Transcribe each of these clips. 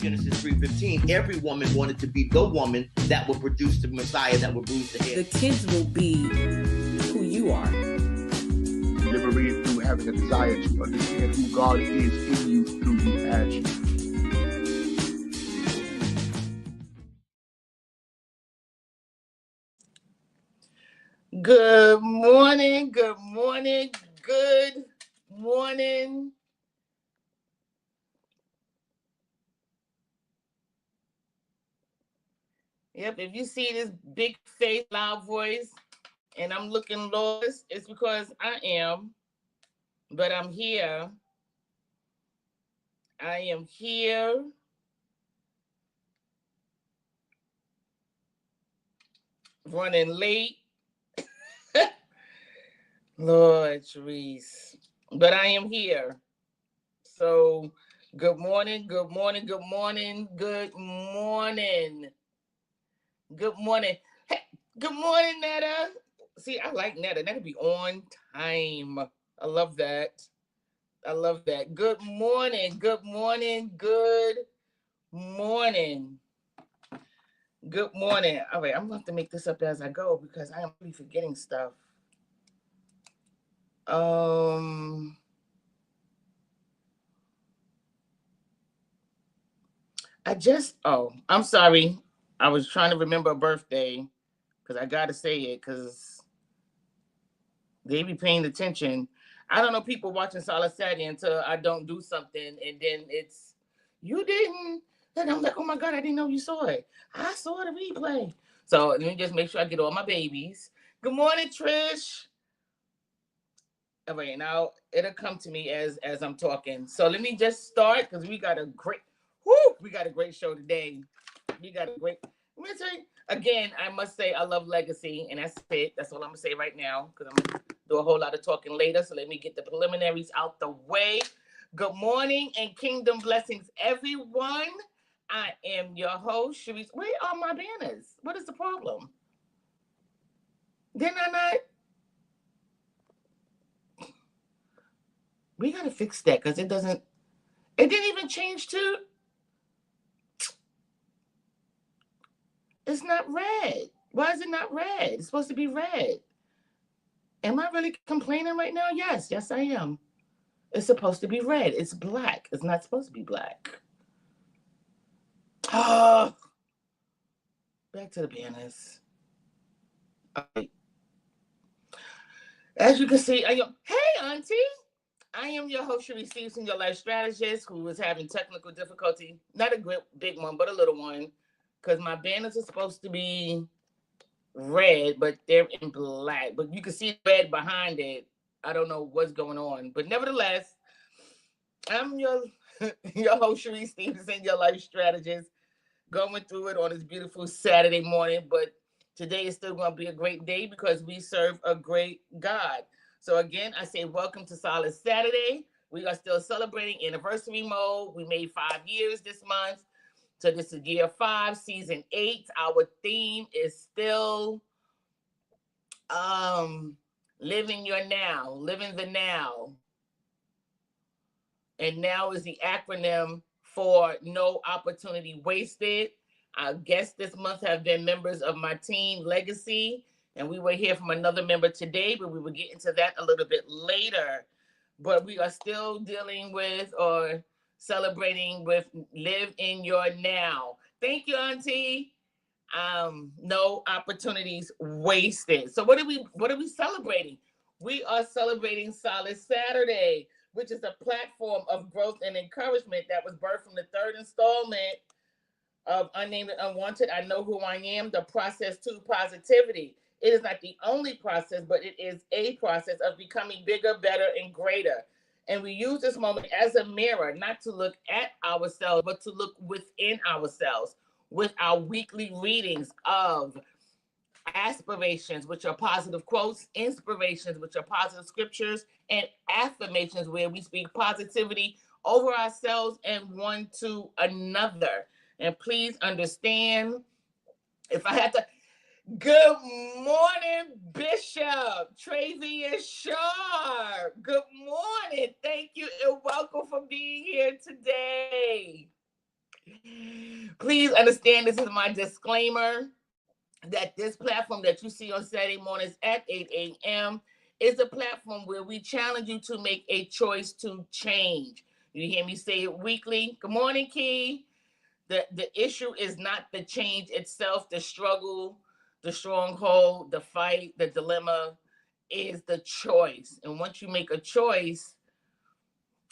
Genesis 3:15, every woman wanted to be the woman that would produce the Messiah that would bruise the head. The kids will be who you are. Liberated through having a desire to understand who God is in you, through you, as you. Good morning, good morning, good morning. Yep, if you see this big face, loud voice, and I'm looking lost, it's because I am, but I'm here. I am here. Running late. Lord, Cherise. But I am here. So, good morning, good morning, good morning, good morning. Good morning. Hey, good morning, Netta. See, I like Netta. Netta be on time. I love that. I love that. Good morning. Good morning. Good morning. Good morning. All right, I'm going to have to make this up as I go because I am really forgetting stuff. I'm sorry. I was trying to remember a birthday because I got to say it because they be paying attention. I don't know people watching Solace Saturday until I don't do something and then it's, you didn't. And I'm like, oh my God, I didn't know you saw it. I saw the replay. So let me just make sure I get all my babies. Good morning, Trish. All right, now it'll come to me as I'm talking. So let me just start because we got a great show today. Let me tell you, again, I must say I love legacy, and that's it. That's all I'm gonna say right now because I'm gonna do a whole lot of talking later. So let me get the preliminaries out the way. Good morning and kingdom blessings, everyone. I am your host, Cherise. Where are my banners? What is the problem? Didn't I not? We gotta fix that because it didn't even change to. It's not red. Why is it not red? It's supposed to be red. Am I really complaining right now? Yes, I am. It's supposed to be red. It's black. It's not supposed to be black. Oh, back to the banners. All right. As you can see, hey, Auntie. I am your host, Cherise Stevenson, your life strategist who is having technical difficulty. Not a great big one, but a little one. Because my banners are supposed to be red, but they're in black. But you can see red behind it. I don't know what's going on. But nevertheless, I'm your host, Cherise Stevenson, your life strategist, going through it on this beautiful Saturday morning. But today is still going to be a great day because we serve a great God. So again, I say welcome to Solace Saturday. We are still celebrating anniversary mode. We made 5 years this month. So this is year 5, season 8. Our theme is still living your now, living the now. And now is the acronym for No Opportunity Wasted. Our guests this month have been members of my team, Legacy, and we will hear from another member today, but we will get into that a little bit later. But we are still dealing with or celebrating with Live in Your Now. Thank you, Auntie. No opportunities wasted. So what are we celebrating? We are celebrating Solace Saturday, which is a platform of growth and encouragement that was birthed from the 3rd installment of Unnamed and Unwanted. I Know Who I Am, the process to positivity. It is not the only process, but it is a process of becoming bigger, better, and greater. And we use this moment as a mirror, not to look at ourselves, but to look within ourselves with our weekly readings of aspirations, which are positive quotes, inspirations, which are positive scriptures, and affirmations, where we speak positivity over ourselves and one to another. And please understand, if I had to, good morning, Bishop Travius Sharp. Good morning. Thank you and welcome for being here today. Please understand this is my disclaimer that this platform that you see on Saturday mornings at 8 a.m. is a platform where we challenge you to make a choice to change. You hear me say it weekly. Good morning, Key. The issue is not the change itself, the struggle, the stronghold, the fight, the dilemma is the choice. And once you make a choice,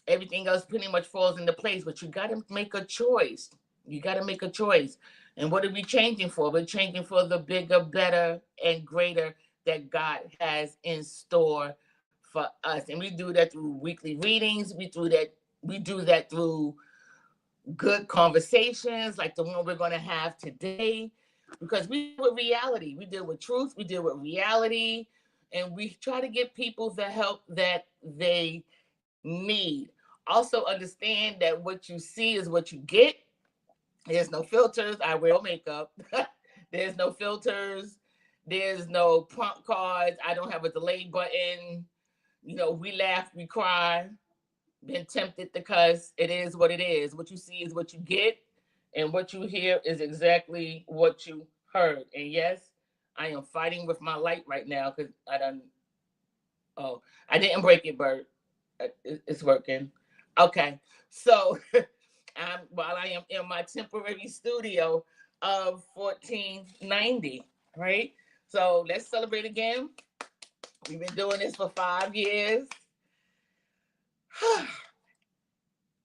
everything else pretty much falls into place. But you got to make a choice. You got to make a choice. And what are we changing for? We're changing for the bigger, better, and greater that God has in store for us. And we do that through weekly readings. We do that through good conversations like the one we're going to have today, because we deal with reality. We deal with truth. We deal with reality. And we try to give people the help that they need. Also understand that what you see is what you get. There's no filters. I wear makeup. There's no filters. There's no prompt cards. I don't have a delay button. We laugh, we cry, been tempted to cuss. It is what it is. What you see is what you get, and what you hear is exactly what you heard. And yes, I am fighting with my light right now because I didn't break it, Bert. It's working. Okay, so while I am in my temporary studio of 1490, right? So let's celebrate again. We've been doing this for 5 years.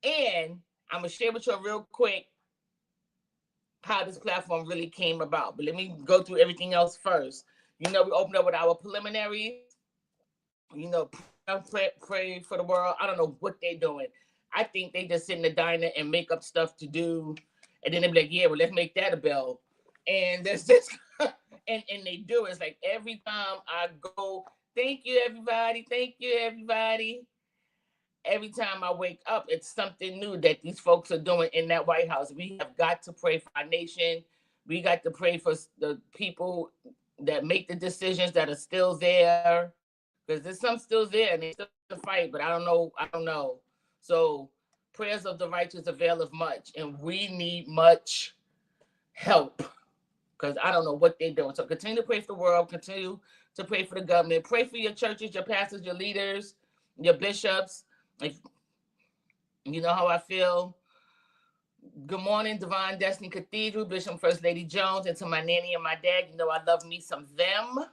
And I'm going to share with you real quick how this platform really came about. But let me go through everything else first. We opened up with our preliminaries. Pray for the world. I don't know what they're doing. I think they just sit in the diner and make up stuff to do. And then they're like, yeah, well, let's make that a bell. And there's this, and they do. It's like every time I go, thank you, everybody. Thank you, everybody. Every time I wake up, it's something new that these folks are doing in that White House. We have got to pray for our nation. We got to pray for the people that make the decisions that are still there. Because there's some still there and they still fight, but I don't know. So prayers of the righteous availeth much, and we need much help because I don't know what they're doing. So continue to pray for the world, continue to pray for the government, pray for your churches, your pastors, your leaders, your bishops. Like, you know how I feel. Good morning, Divine Destiny Cathedral, Bishop First Lady Jones, and to my nanny and my dad. I love me some them.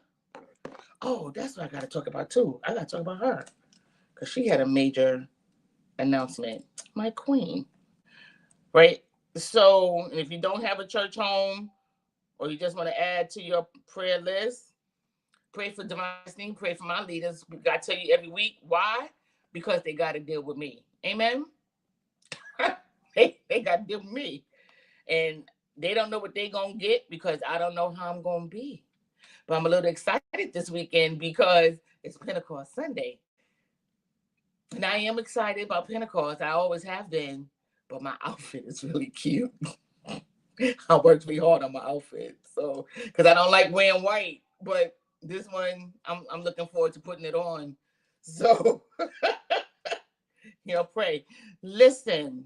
Oh, that's what I got to talk about too. I got to talk about her because she had a major announcement. My queen, right? So if you don't have a church home or you just want to add to your prayer list, pray for Divine Destiny, pray for my leaders. We got to tell you every week. Why? Because they got to deal with me. Amen? they got to deal with me. And they don't know what they're going to get because I don't know how I'm going to be. But I'm a little excited this weekend because it's Pentecost Sunday. And I am excited about Pentecost. I always have been. But my outfit is really cute. I worked really hard on my outfit. So, because I don't like wearing white. But this one, I'm looking forward to putting it on. So, pray. Listen,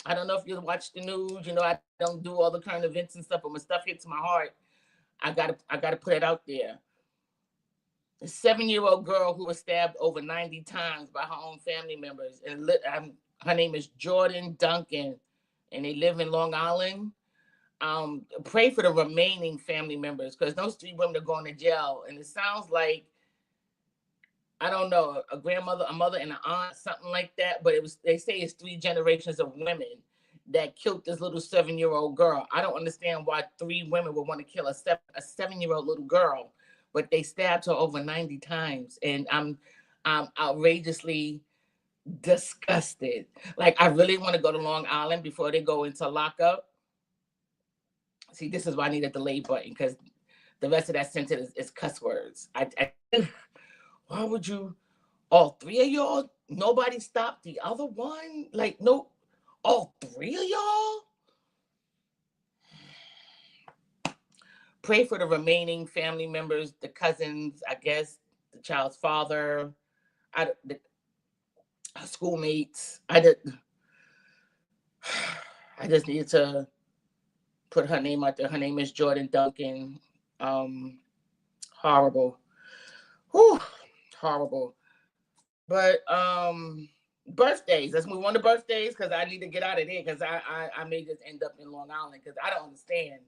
I don't know if you watch the news. I don't do all the current events and stuff, but when stuff hits my heart, I gotta put it out there. A 7-year-old girl who was stabbed over 90 times by her own family members, and her name is Jordan Duncan, and they live in Long Island. Pray for the remaining family members because those 3 women are going to jail, and it sounds like, I don't know, a grandmother, a mother, and an aunt, something like that. But they say it's 3 generations of women that killed this little 7-year-old girl. I don't understand why 3 women would want to kill a 7-year-old little girl, but they stabbed her over 90 times. And I'm outrageously disgusted. Like, I really want to go to Long Island before they go into lockup. See, this is why I need a delay button because the rest of that sentence is cuss words. Why would you, all 3 of y'all, nobody stopped the other one? Like, no. All 3 of y'all? Pray for the remaining family members, the cousins, I guess, the child's father, schoolmates. I just needed to put her name out there. Her name is Jordan Duncan. Horrible. Whew, horrible. But birthdays. Let's move on to birthdays because I need to get out of there because I may just end up in Long Island because I don't understand.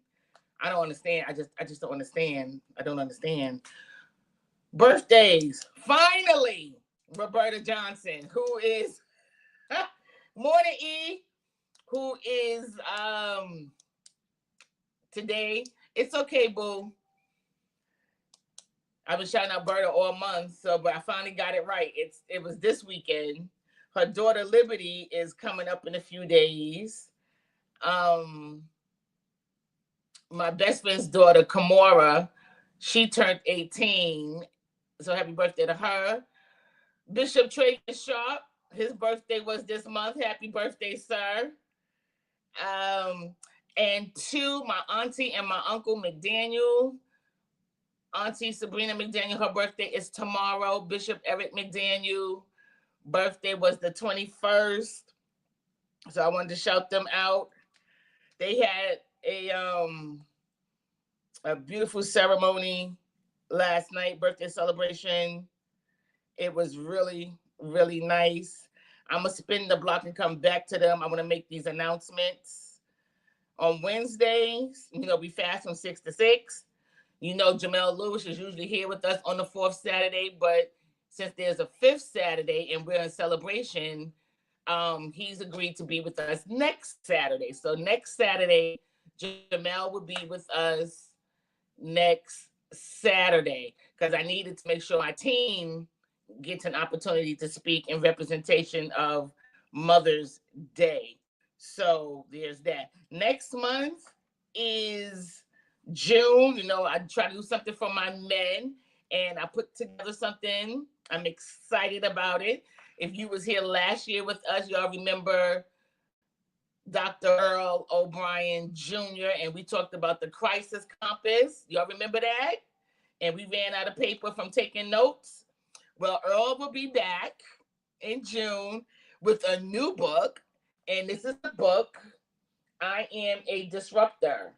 I don't understand. I just don't understand. I don't understand. Birthdays. Finally, Roberta Johnson, who is Morning E, who is today. It's okay, boo. I've been shouting out Berta all month, but I finally got it right. It was this weekend. Her daughter Liberty is coming up in a few days. My best friend's daughter Kamora, she turned 18. So happy birthday to her. Bishop Trey Sharp, his birthday was this month. Happy birthday, sir. And to my auntie and my uncle McDaniel. Auntie Sabrina McDaniel, her birthday is tomorrow. Bishop Eric McDaniel, birthday was the 21st. So I wanted to shout them out. They had a beautiful ceremony last night, birthday celebration. It was really, really nice. I'm going to spin the block and come back to them. I want to make these announcements. On Wednesdays, we fast from 6 to 6. Jamel Lewis is usually here with us on the 4th Saturday, but since there's a 5th Saturday and we're in celebration, he's agreed to be with us next Saturday. So next Saturday, Jamel will be with us next Saturday because I needed to make sure my team gets an opportunity to speak in representation of Mother's Day. So there's that. Next month is June. I try to do something for my men, and I put together something. I'm excited about it. If you was here last year with us, y'all remember Dr. Earl O'Brien Jr., and we talked about the crisis compass. Y'all remember that? And we ran out of paper from taking notes. Well, Earl will be back in June with a new book, and this is the book, I Am a Disruptor.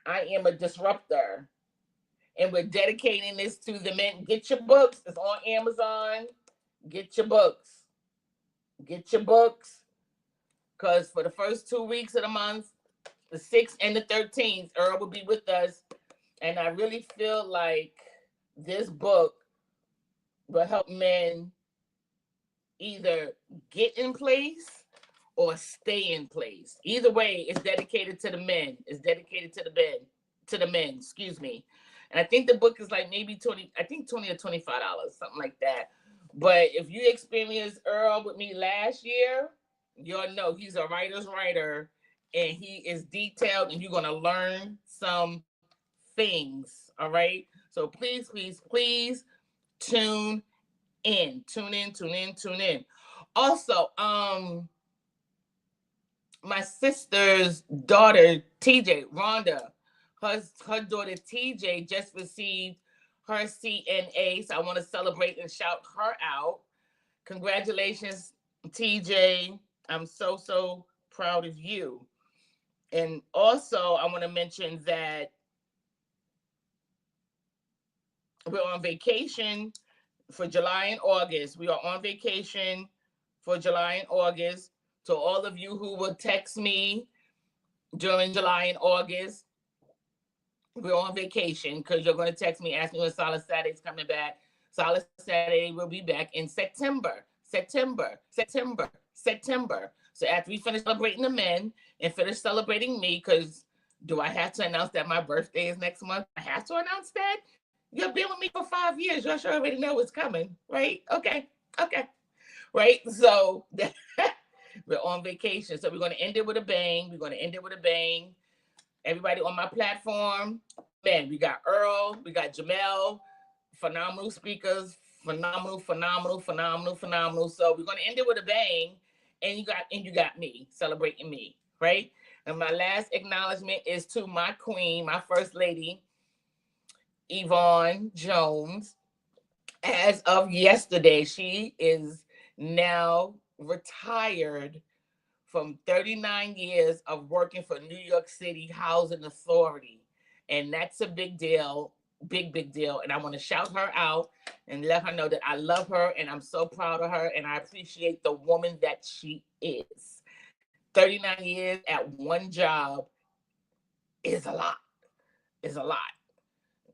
I Am a Disruptor. And we're dedicating this to the men. Get your books. It's on Amazon. Get your books. Get your books. Because for the first 2 weeks of the month, the 6th and the 13th, Earl will be with us. And I really feel like this book will help men either get in place or stay in place. Either way, it's dedicated to the men. It's dedicated to the men, excuse me. And I think the book is like maybe $20 or $25, something like that. But if you experienced Earl with me last year, you'll know he's a writer's writer and he is detailed and you're going to learn some things. All right. So please, please, please tune in. Also, my sister's daughter, TJ, Rhonda, her daughter, TJ, just received her CNA. So I want to celebrate and shout her out. Congratulations, TJ. I'm so, so proud of you. And also, I want to mention that we're on vacation for July and August. We are on vacation for July and August. So all of you who will text me during July and August, we're on vacation because you're going to text me asking when Solace Saturday's coming back. Solace Saturday will be back in September. So after we finish celebrating the men and finish celebrating me, because do I have to announce that my birthday is next month? I have to announce that? You've been with me for 5 years. You should already know what's coming, right? Okay. Right? So we're on vacation. So we're going to end it with a bang. Everybody on my platform, man, we got Earl, we got Jamel, phenomenal speakers, phenomenal. So we're going to end it with a bang. And you got me celebrating me, right? And my last acknowledgement is to my queen, my first lady, Yvonne Jones. As of yesterday, she is now retired from 39 years of working for New York City Housing Authority. And that's a big deal, big deal. And I want to shout her out and let her know that I love her and I'm so proud of her and I appreciate the woman that she is. 39 years at one job is a lot. Is a lot.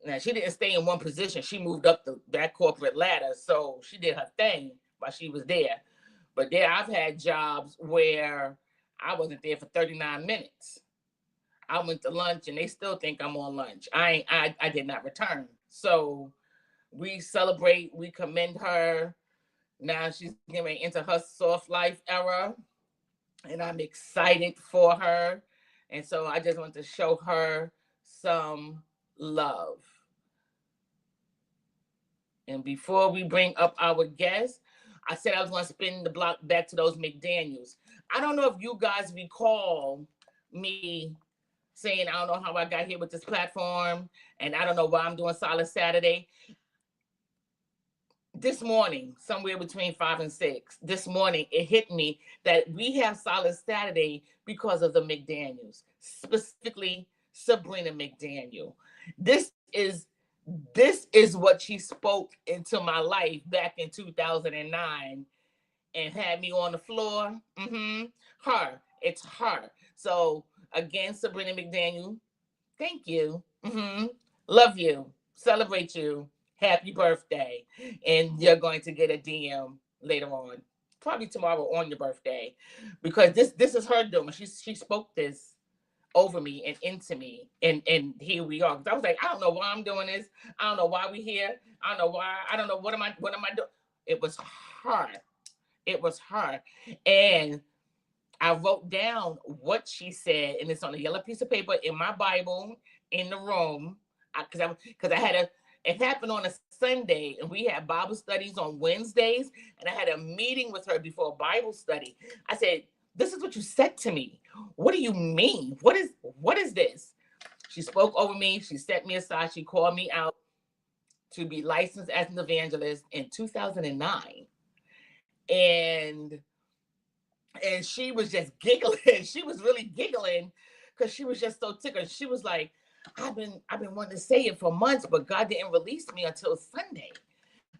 Now, she didn't stay in one position. She moved up that corporate ladder. So she did her thing while she was there. But there, I've had jobs where I wasn't there for 39 minutes. I went to lunch and they still think I'm on lunch. I did not return. So we celebrate, we commend her. Now she's getting into her soft life era. And I'm excited for her. And so I just want to show her some love. And before we bring up our guest, I said I was going to spin the block back to those McDaniels. I don't know if you guys recall me saying, I don't know how I got here with this platform, and I don't know why I'm doing Solace Saturday. This morning, somewhere between 5 and 6, this morning, it hit me that we have Solace Saturday because of the McDaniels, specifically Sabrina McDaniel. This is what she spoke into my life back in 2009 and had me on the floor. Her. It's her. So again, Sabrina McDaniel, thank you. Love you. Celebrate you. Happy birthday. And you're going to get a DM later on, probably tomorrow on your birthday, because this is her doing. She spoke this over me and into me, and here we are. I was like, I don't know why I'm doing this. I don't know why we're here. I don't know why. I don't know what am I doing. It was her. It was her. And I wrote down what she said, and it's on a yellow piece of paper in my Bible in the room, because I had it happened on a Sunday, and we had Bible studies on Wednesdays, and I had a meeting with her before Bible study. I said, this is what you said to me. What do you mean? What is this? She spoke over me. She set me aside. She called me out to be licensed as an evangelist in 2009. And she was just giggling. She was really giggling because she was just so tickled. She was like, I've been wanting to say it for months, but God didn't release me until Sunday.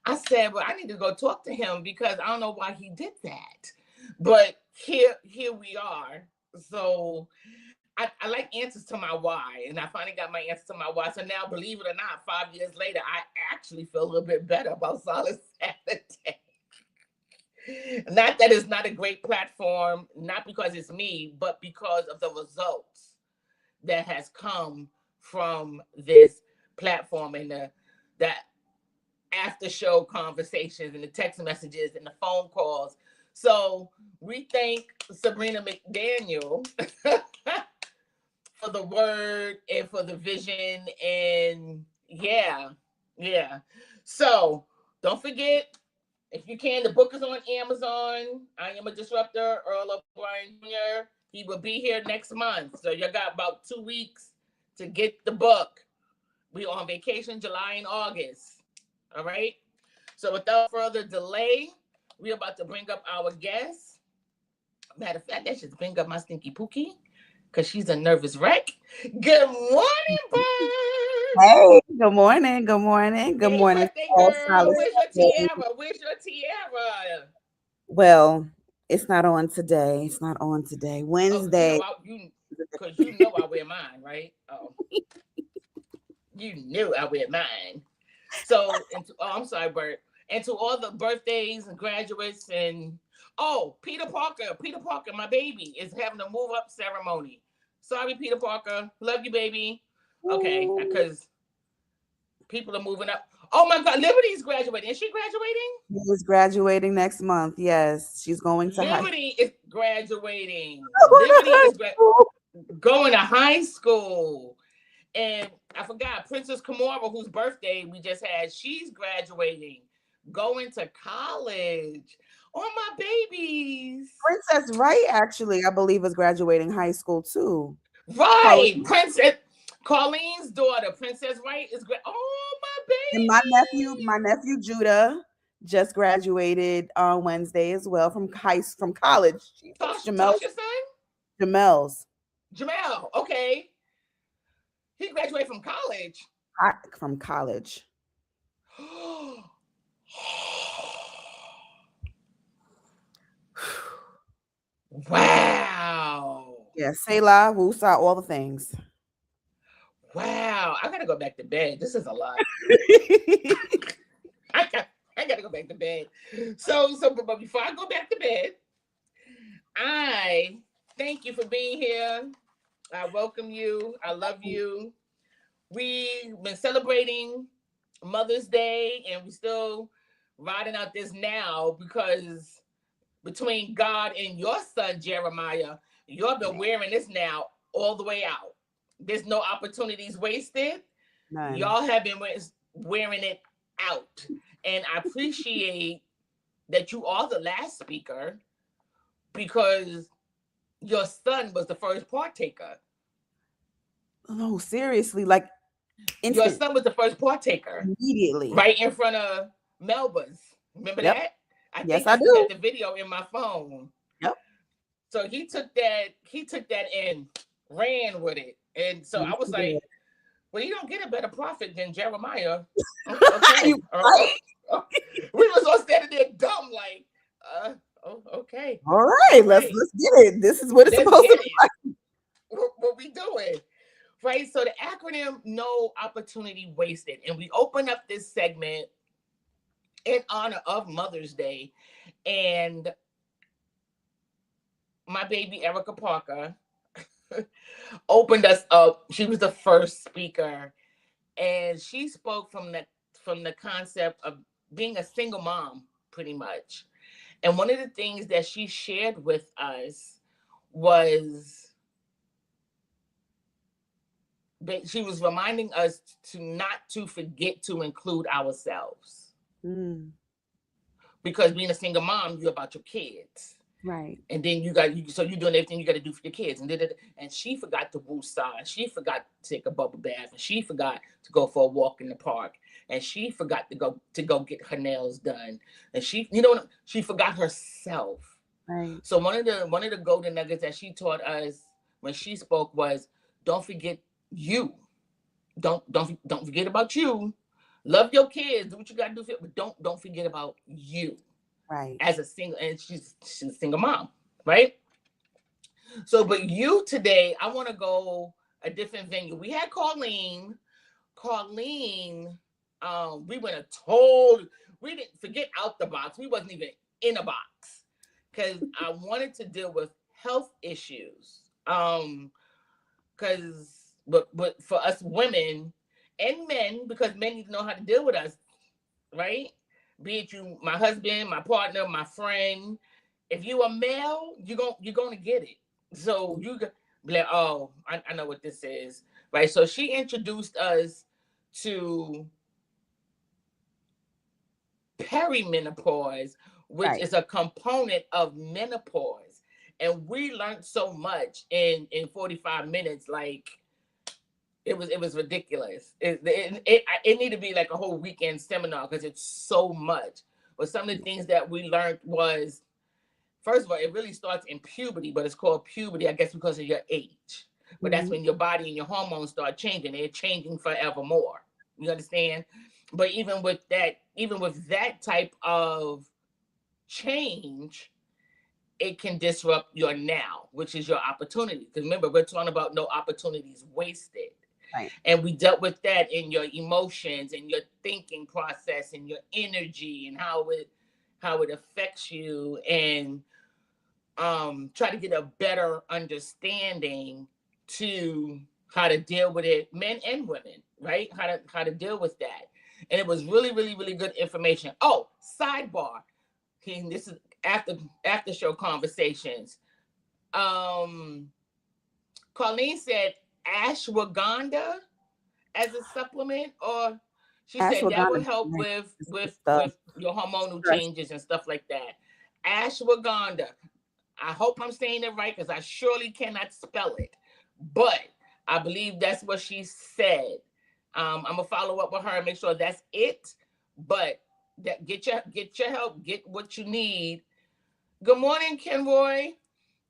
I said, well, I need to go talk to him because I don't know why he did that. But here we are. So I like answers to my why, and I finally got my answer to my why. So now, believe it or not, 5 years later, I actually feel a little bit better about Solace Saturday. Not that it's not a great platform, not because it's me, but because of the results that has come from this platform and the after show conversations and the text messages and the phone calls. So we thank Sabrina McDaniel for the word and for the vision. And yeah. So don't forget, if you can, the book is on Amazon. I Am a Disruptor, Earl O'Brien Jr. He will be here next month. So you got about 2 weeks to get the book. We're on vacation July and August. All right. So without further delay, we're about to bring up our guest. Matter of fact, let's just bring up my stinky Pookie because she's a nervous wreck. Good morning, Bird. Hey, good morning. Good morning. Good morning. Birthday girl. Where's your tiara? Where's your tiara? Well, it's not on today. It's not on today. Wednesday. Because you know I wear mine, right? Oh. You knew I wear mine. So, I'm sorry, Bert. And to all the birthdays and graduates and, Peter Parker, my baby, is having a move up ceremony. Sorry, Peter Parker. Love you, baby. Okay, because people are moving up. Oh my God, Liberty's graduating. Is she graduating? She's graduating next month. Yes, she's going to Liberty is graduating. Liberty is going to high school. And I forgot, Princess Kamora, whose birthday we just had, she's graduating, going to college. Oh, my babies. Princess Wright, actually, I believe, is graduating high school, too. Right. Princess Colleen's daughter, Princess Wright, is oh, my baby. And my nephew Judah just graduated on Wednesday as well from college. Tasha's son? Jamel's. Jamel, okay. He graduated from college. From college. Wow. Yeah, Selah, Wusa, all the things. Wow. I gotta go back to bed. This is a lot. I gotta go back to bed. But before I go back to bed, I thank you for being here. I welcome you. I love you. We've been celebrating Mother's Day, and we still riding out this now because between God and your son Jeremiah, you've been wearing this now all the way out. There's no opportunities wasted. None. Y'all have been wearing it out, and I appreciate that you are the last speaker because your son was the first partaker. Oh, seriously, like your son was the first partaker immediately, right in front of Melba's. Remember that? I do. Had the video in my phone. Yep. So he took that and ran with it, and so I was like, "Well, you don't get a better prophet than Jeremiah." Okay. We was all standing there dumb, like, okay. All right, let's get it. This is what it's supposed to be like. What we doing? Right, so the acronym No Opportunity Wasted, and we open up this segment in honor of Mother's Day, and my baby Erica Parker opened us up. She was the first speaker, and she spoke from the concept of being a single mom, pretty much. And one of the things that she shared with us was she was reminding us not to forget to include ourselves. Because being a single mom, you're about your kids. Right. And then you're doing everything you got to do for your kids. And she forgot to woosah. And she forgot to take a bubble bath. And she forgot to go for a walk in the park. And she forgot to go get her nails done. And she forgot herself. Right. So one of the golden nuggets that she taught us when she spoke was, don't forget you. Don't forget about you. Love your kids, do what you gotta do for it, but don't forget about you. Right. As a single, and she's a single mom, right? So, but you today, I want to go a different venue. We had Colleen, we didn't forget out the box. We wasn't even in a box because I wanted to deal with health issues. But for us women and men, because men need to know how to deal with us, right? Be it you, my husband, my partner, my friend. If you a male, you're gonna get it. So you be like, oh, I know what this is, right? So she introduced us to perimenopause, which is a component of menopause, and we learned so much in 45 minutes, like. It was ridiculous. It needed to be like a whole weekend seminar because it's so much. But some of the things that we learned was, first of all, it really starts in puberty, but it's called puberty, I guess, because of your age. But that's when your body and your hormones start changing. They're changing forevermore. You understand? But even with that type of change, it can disrupt your now, which is your opportunity. Because remember, we're talking about no opportunities wasted. Right. And we dealt with that in your emotions and your thinking process and your energy and how it affects you, and try to get a better understanding to how to deal with it, men and women, right? How to deal with that. And it was really, really, really good information. Oh, sidebar. Okay, this is after show conversations. Colleen said ashwagandha as a supplement, or she said that would help with your hormonal changes and stuff like that. Ashwagandha. I hope I'm saying it right because I surely cannot spell it, but I believe that's what she said. I'm gonna follow up with her and make sure that's it. But that get your help, get what you need. Good morning, Kenroy.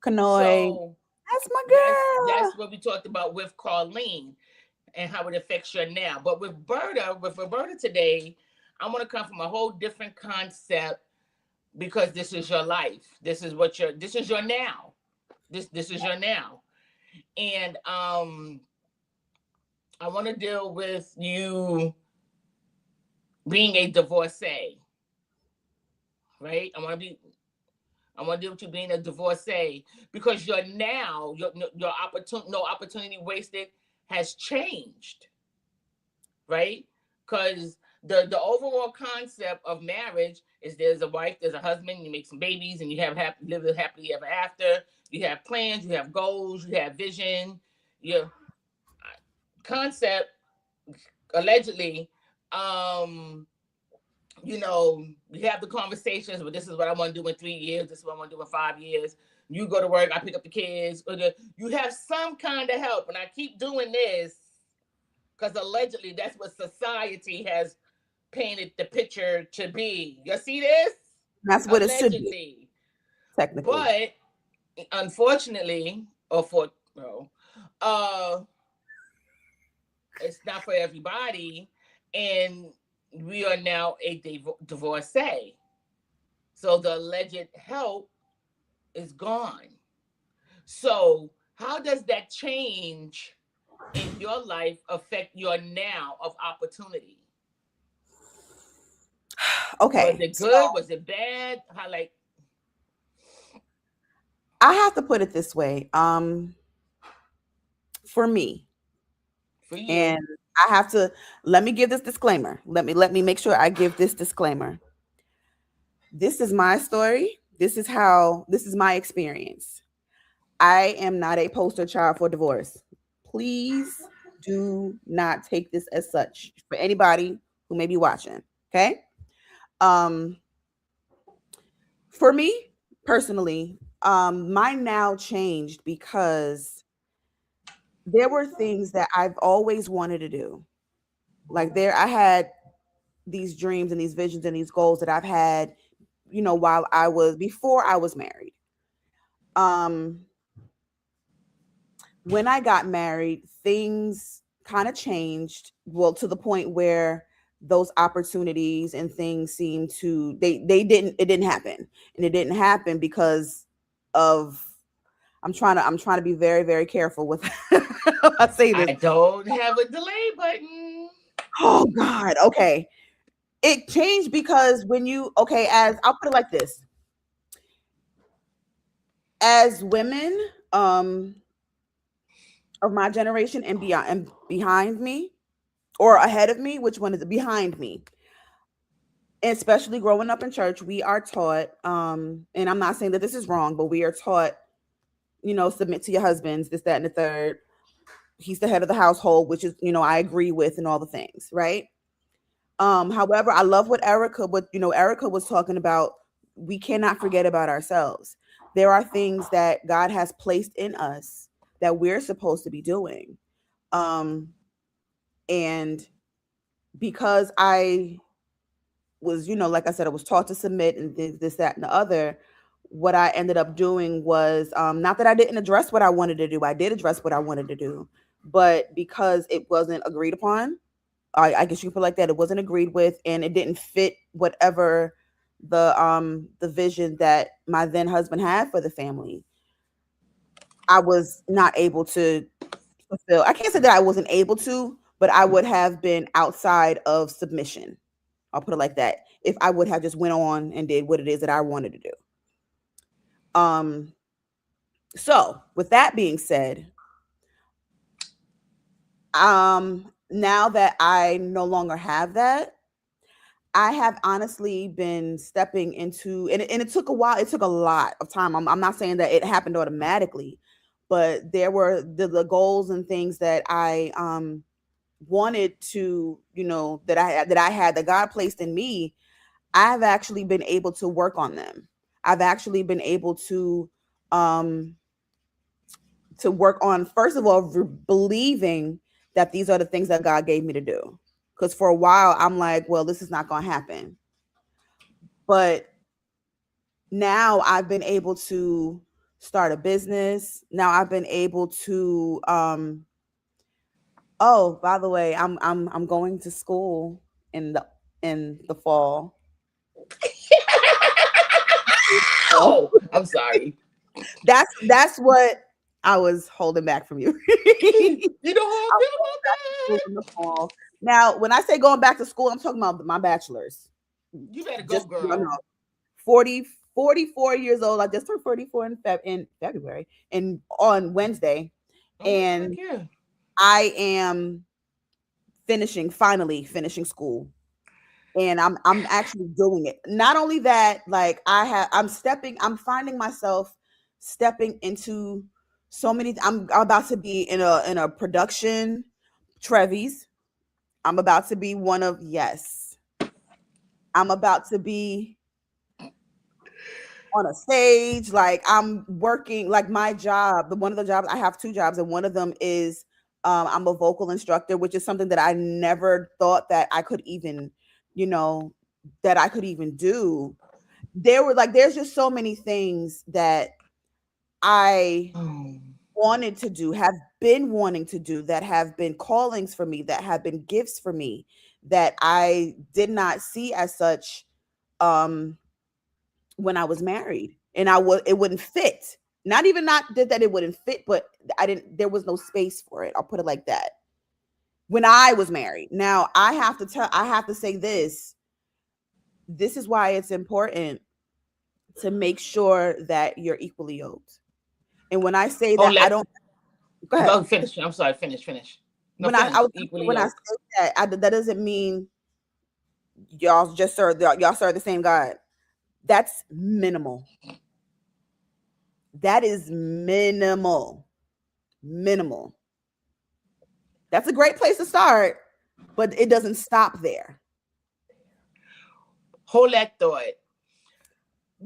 Kanoy. So That's my That's girl. what we talked about with Carlene and how it affects you now. But with Roberta today, I want to come from a whole different concept because this is your life. This is your now. This is your now. And I want to deal with you being a divorcee, right? I want to deal with you being a divorcee because your now, your opportunity, no opportunity wasted has changed, right? Because the overall concept of marriage is there's a wife, there's a husband, you make some babies, and you have live happily ever after. You have plans, you have goals, you have vision. Your concept allegedly, um, you have the conversations, but this is what I want to do in 3 years. This is what I want to do in 5 years. You go to work, I pick up the kids. You have some kind of help. And I keep doing this because allegedly that's what society has painted the picture to be. You see this? That's what it should be, Allegedly. technically. But unfortunately, or for, well, uh, it's not for everybody. And we are now a divorcee. So the alleged help is gone. So how does that change in your life affect your now of opportunity? Was Okay, it so good? Was it bad? How, like, I have to put it this way. For me, for and you? I have to let me give this disclaimer. Let me make sure I give this disclaimer. This is my story. This is my experience. I am not a poster child for divorce. Please do not take this as such for anybody who may be watching. Okay. Um, for me personally, my now changed because there were things that I've always wanted to do. Like I had these dreams and these visions and these goals that I've had, while before I was married. Um, when I got married, things kind of changed. Well, to the point where those opportunities and things seemed to it didn't happen. And it didn't happen because of I'm trying to be very, very careful with how I say this. I don't have a delay button. Oh God. Okay. It changed because as I'll put it like this. As women, of my generation and beyond and behind me, or ahead of me, which one is it? Behind me, especially growing up in church, we are taught, and I'm not saying that this is wrong, but we are taught, submit to your husbands, this, that, and the third. He's the head of the household, which is, I agree with, and all the things, right? However, I love Erica was talking about. We cannot forget about ourselves. There are things that God has placed in us that we're supposed to be doing. Um, and because I was, like I said, I was taught to submit and this, that, and the other. What I ended up doing was, not that I didn't address what I wanted to do. I did address what I wanted to do, but because it wasn't agreed upon, I guess you could put it like that. It wasn't agreed with, and it didn't fit whatever the vision that my then husband had for the family. I was not able to fulfill. I can't say that I wasn't able to, but I would have been outside of submission. I'll put it like that. If I would have just went on and did what it is that I wanted to do. Um, so with that being said, now that I no longer have that, I have honestly been stepping into, and it took a while. It took a lot of time. I'm not saying that it happened automatically, but there were the goals and things that I wanted to, that I had, that God placed in me. I've actually been able to work on them. I've actually been able um to work on, first of all, believing that these are the things that God gave me to do. Because for a while I'm like, well, this is not going to happen. But now I've been able to start a business. Now I've been able to oh, by the way, I'm going to school in the fall. Oh, I'm sorry. That's what I was holding back from you. You know how I feel about School that. in the fall. Now, when I say going back to school, I'm talking about my bachelor's. You better go, Just so you girl. know, 44 years old. I just turned 44 in February and on Wednesday. Oh my God, And yeah. I am finally finishing school. And I'm actually doing it. Not only that, like I'm finding myself stepping into so many. I'm about to be in a production, Trevi's. I'm about to be one of yes. I'm about to be on a stage. Like I'm working like my job. One of the jobs I have two jobs, and one of them is I'm a vocal instructor, which is something that I never thought that I could even, you know, that I could even do. There's just so many things that I Oh. wanted to do, have been wanting to do, that have been callings for me, that have been gifts for me, that I did not see as such when I was married. And it wouldn't fit. Not that it wouldn't fit, but there was no space for it. I'll put it like that. When I was married. Now I have to say this. This is why it's important to make sure that you're equally yoked. And when I say Oh, that, I don't go ahead. go finish. I'm sorry. Finish. No, When I finish. was Equally when I yoked. say that doesn't mean y'all serve the same God. That's minimal. That is minimal. Minimal. That's a great place to start, but it doesn't stop there. Hold that thought.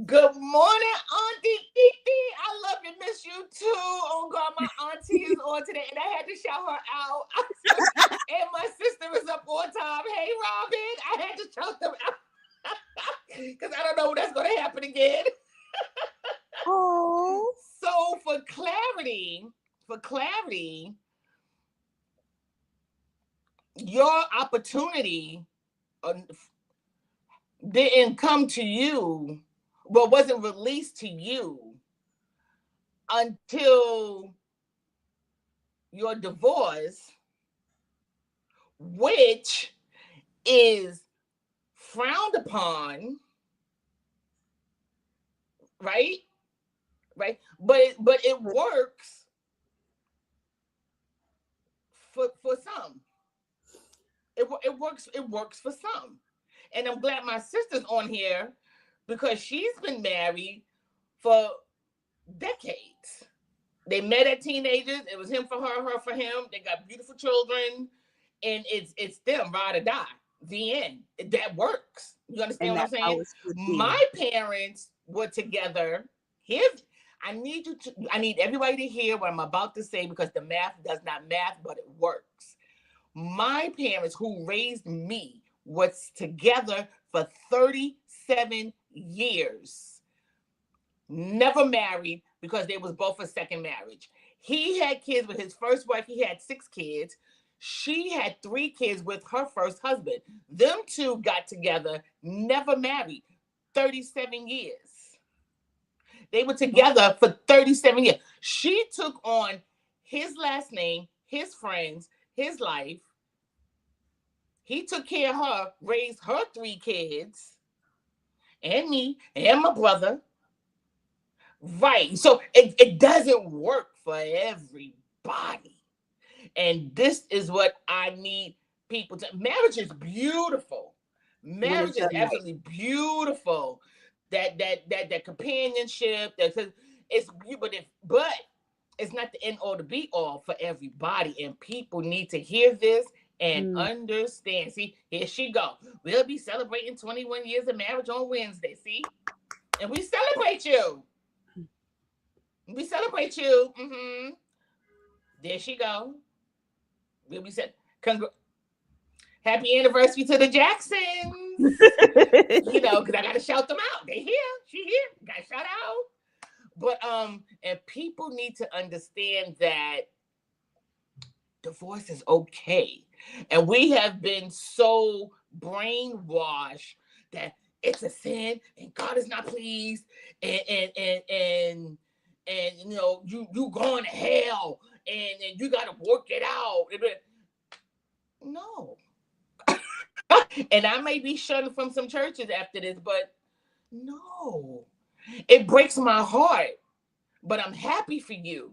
Good morning, Auntie Kiki. I love you, miss you too. Oh God, my auntie is on today, and I had to shout her out. And my sister is up on time. Hey, Robin, I had to shout them out because I don't know when that's going to happen again. Oh, So for clarity, your opportunity didn't come to you, but wasn't released to you until your divorce, which is frowned upon, right? Right, but it works for some. It works for some, and I'm glad my sister's on here because she's been married for decades. They met at teenagers. It was him for her for him. They got beautiful children, and it's them ride or die. The end. That works. You understand and what I'm that's how saying? it should be. My parents were together. I need everybody to hear what I'm about to say because the math does not math, but it works. My parents, who raised me, was together for 37 years. Never married because they was both a second marriage. He had kids with his first wife. He had 6 kids. She had 3 kids with her first husband. Them two got together, never married, 37 years. They were together for 37 years. She took on his last name, his friends, his life. He took care of her, raised her 3 kids, and me, and my brother. Right. So it doesn't work for everybody. And this is what I need people to. Marriage is beautiful. When Marriage it's is done right. absolutely beautiful. That companionship. It's but it's not the end all to be all for everybody. And people need to hear this and understand. See, here she go. We'll be celebrating 21 years of marriage on Wednesday. See, and we celebrate you. We celebrate you. Mm-hmm. There she go. We'll be said. Happy anniversary to the Jacksons. Because I gotta shout them out. They here. She here. Gotta shout out. But and people need to understand that divorce is okay. And we have been so brainwashed that it's a sin and God is not pleased and you know you going to hell and you gotta work it out. No. And I may be shutting from some churches after this, but no. It breaks my heart. But I'm happy for you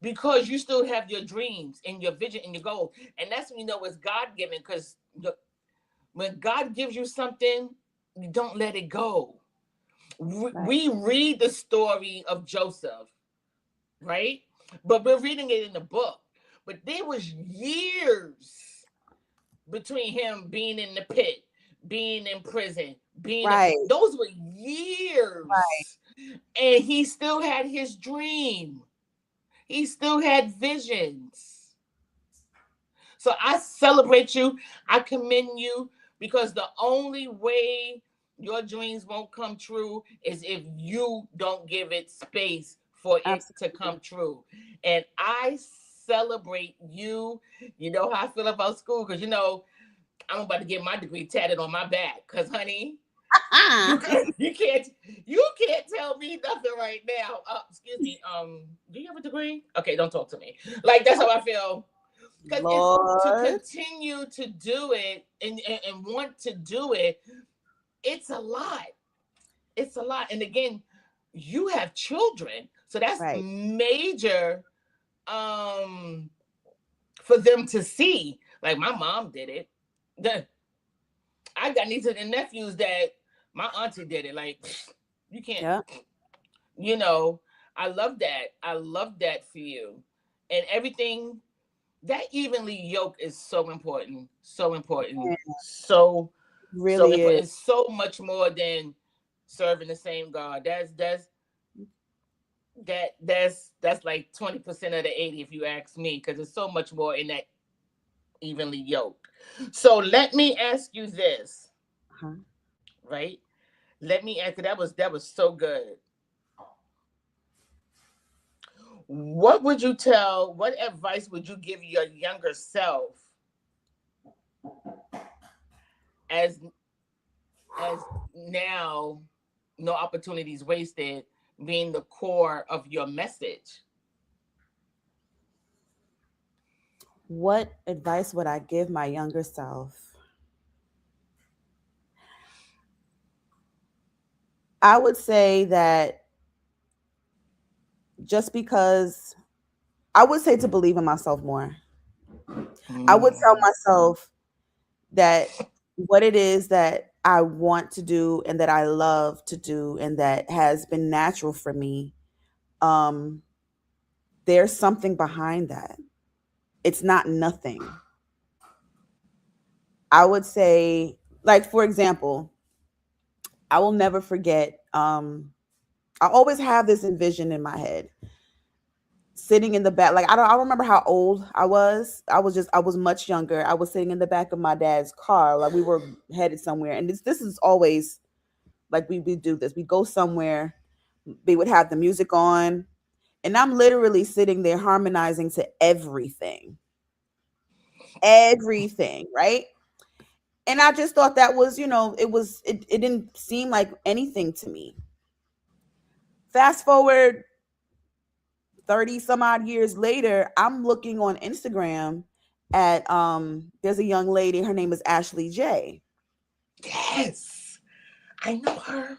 because you still have your dreams and your vision and your goals. And that's when you know it's God given, because when God gives you something, you don't let it go. We read the story of Joseph, right? But we're reading it in the book. But there was years between him being in the pit, being in prison, those were years. And he still had his dream. He still had visions. So I celebrate you. I commend you, because the only way your dreams won't come true is if you don't give it space for it to come true. And I celebrate you. You know how I feel about school, because you know I'm about to get my degree tatted on my back. Because honey, you can't tell me nothing right now. Excuse me. Do you have a degree? Okay, don't talk to me. Like, that's how I feel. Because it's to continue to do it and want to do it. It's a lot. It's a lot. And again, you have children, so that's major. For them to see. Like, my mom did it. I got nieces and nephews that my auntie did it. Like, you can't, you know, I love that. I love that for you. And everything, that evenly yoke is so important. So important. Yeah. So important. It's so much more than serving the same God. That's like 20% of the 80, if you ask me, because there's so much more in that evenly yoked. So let me ask you this. Right? Let me ask you, that was so good. What advice would you give your younger self as now, no opportunities wasted being the core of your message? What advice would I give my younger self? I would say that just because I would say to believe in myself more. I would tell myself that what it is that I want to do and that I love to do and that has been natural for me, there's something behind that. It's not nothing. I would say, like, for example, I will never forget, I always have this envision in my head. Sitting in the back, like I don't remember how old I was. I was much younger. I was sitting in the back of my dad's car, like we were headed somewhere. And this is always like we do this. We go somewhere, they would have the music on, and I'm literally sitting there harmonizing to everything. Everything, right? And I just thought that was, it didn't seem like anything to me. Fast forward 30 some odd years later, I'm looking on Instagram at there's a young lady, her name is Ashley J. Yes, I know her.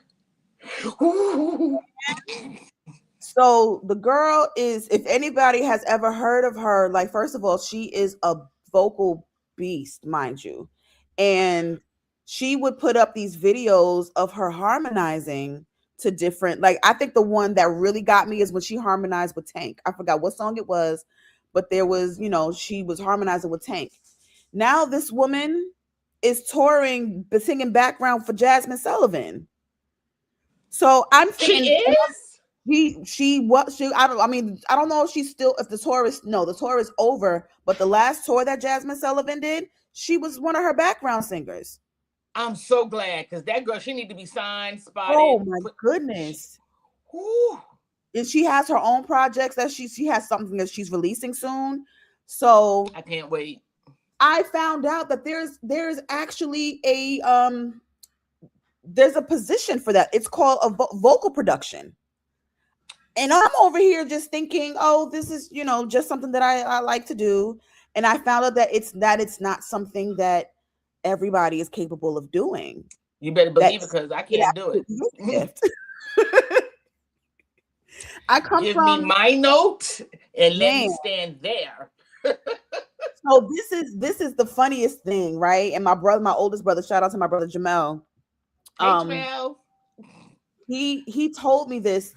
Ooh. So the girl is, if anybody has ever heard of her, like, first of all, she is a vocal beast, mind you. And she would put up these videos of her harmonizing to different, like, I think the one that really got me is when she harmonized with Tank. I forgot what song it was, but there was, she was harmonizing with Tank. Now this woman is touring, singing background for Jasmine Sullivan. So I'm thinking, she is. I don't know if the tour is over, but the last tour that Jasmine Sullivan did, she was one of her background singers. I'm so glad, because that girl, she need to be signed, spotted. Oh my goodness. and she has her own projects that she has something that she's releasing soon. So I can't wait. I found out that there's actually there's a position for that. It's called a vocal production. And I'm over here just thinking, oh, this is, just something that I like to do. And I found out that it's not something that everybody is capable of doing. You better believe it, because I can't do it. Gift. I come Give from me my note and let me man. stand there. So this is the funniest thing, right? And my oldest brother, shout out to my brother Jamel. Hey, Trail. He told me this.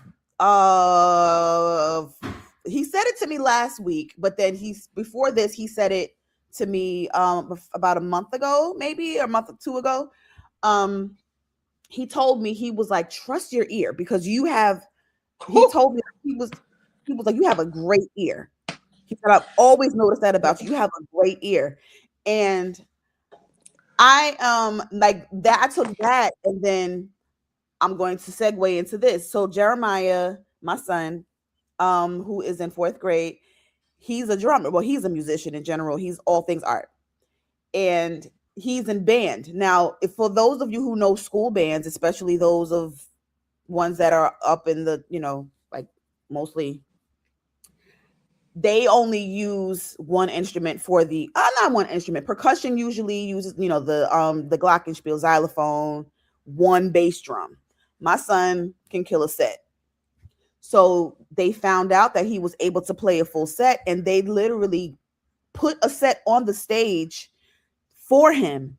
He said it to me last week, but then before this he said it to me about a month ago, maybe a month or two ago. He told me, he was like, trust your ear, because he told me he was like, you have a great ear. He said, I've always noticed that about you. You have a great ear. And I like that. I took that, and then I'm going to segue into this. So Jeremiah, my son, who is in 4th grade, he's a drummer. Well, he's a musician in general. He's all things art. And he's in band. Now, for those of you who know school bands, especially those of ones that are up in the, like mostly, they only use one instrument for the not one instrument. Percussion usually uses, the glockenspiel, xylophone, one bass drum. My son can kill a set. So they found out that he was able to play a full set, and they literally put a set on the stage for him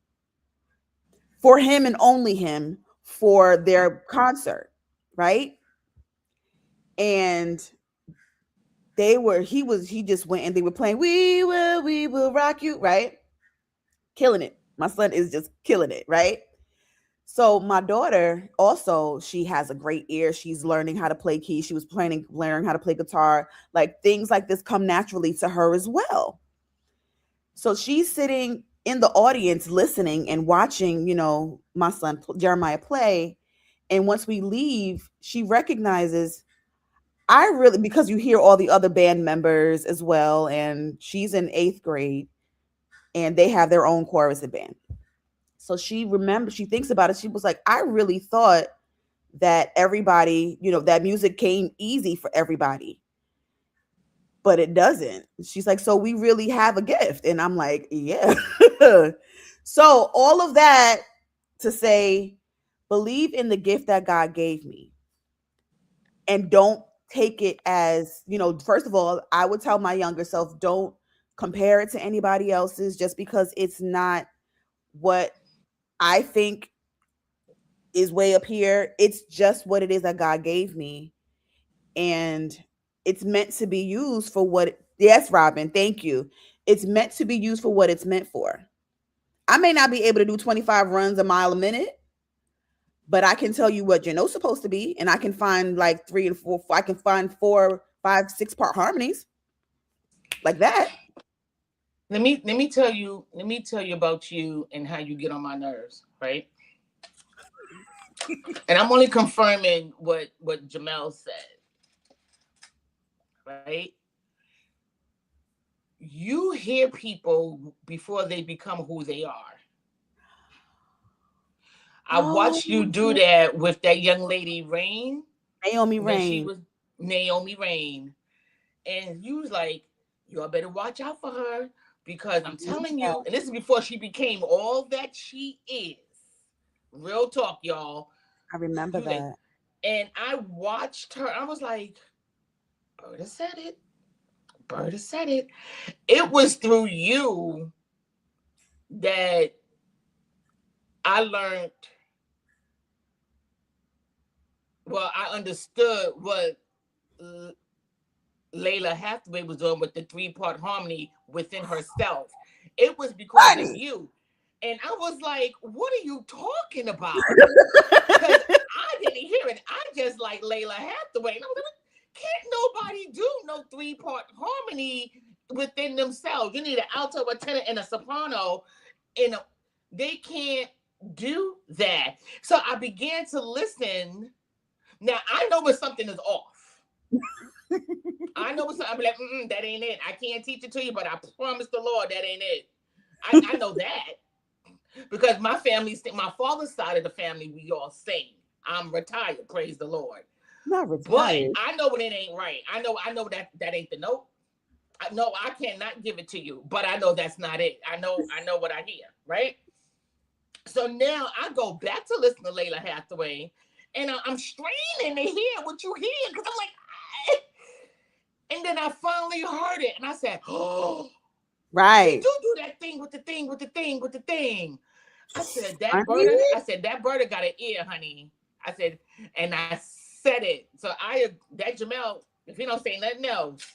and only him, for their concert, right? And he just went, and they were playing we will rock you, right? Killing it. My son is just killing it, right? So my daughter also, she has a great ear. She's learning how to play keys. She was learning how to play guitar. Like, things like this come naturally to her as well. So she's sitting in the audience listening and watching, my son Jeremiah play. And once we leave, she recognizes, because you hear all the other band members as well. And she's in 8th grade, and they have their own chorus and band. So she thinks about it. She was like, I really thought that everybody, that music came easy for everybody, but it doesn't. She's like, so we really have a gift. And I'm like, yeah. So all of that to say, believe in the gift that God gave me, and don't take it as, first of all, I would tell my younger self, don't compare it to anybody else's, just because it's not what I think is way up here. It's just what it is that God gave me. And it's meant to be used for yes, Robin, thank you. It's meant to be used for what it's meant for. I may not be able to do 25 runs a mile a minute, but I can tell you what supposed to be. And I can find like 3 and 4, I can find 4, 5, 6-part harmonies like that. Let me tell you about you and how you get on my nerves, right? And I'm only confirming what Jamel said, right? You hear people before they become who they are. I watched you do that with that young lady, Naomi Rain. She was Naomi Rain. And you was like, y'all better watch out for her, because I'm telling you, and this is before she became all that she is. Real talk, y'all. I remember that. And I watched her. I was like, Berta said it. Berta said it. It was through you that I learned. Well, I understood what Layla Hathaway was doing with the 3-part harmony within herself. It was because of you. And I was like, what are you talking about? Because I didn't hear it. I just like Layla Hathaway. And I was like, can't nobody do no 3-part harmony within themselves. You need an alto, a tenor, and a soprano. And they can't do that. So I began to listen. Now, I know when something is off. I know what's up. I'm like, that ain't it. I can't teach it to you, but I promise the Lord that ain't it. I know that because my family, my father's side of the family, we all sing. I'm retired, praise the Lord. Not retired. But I know when it ain't right. I know that ain't the note. No, I cannot give it to you, but I know that's not it. I know what I hear, right? So now I go back to listen to Layla Hathaway, and I'm straining to hear what you hear because I'm like, and then I finally heard it, and I said, "Oh, right." Do that thing with the thing. I said that bird. I said that bird got an ear, honey. I said, and I said it. So that Jamel, if he don't say nothing else.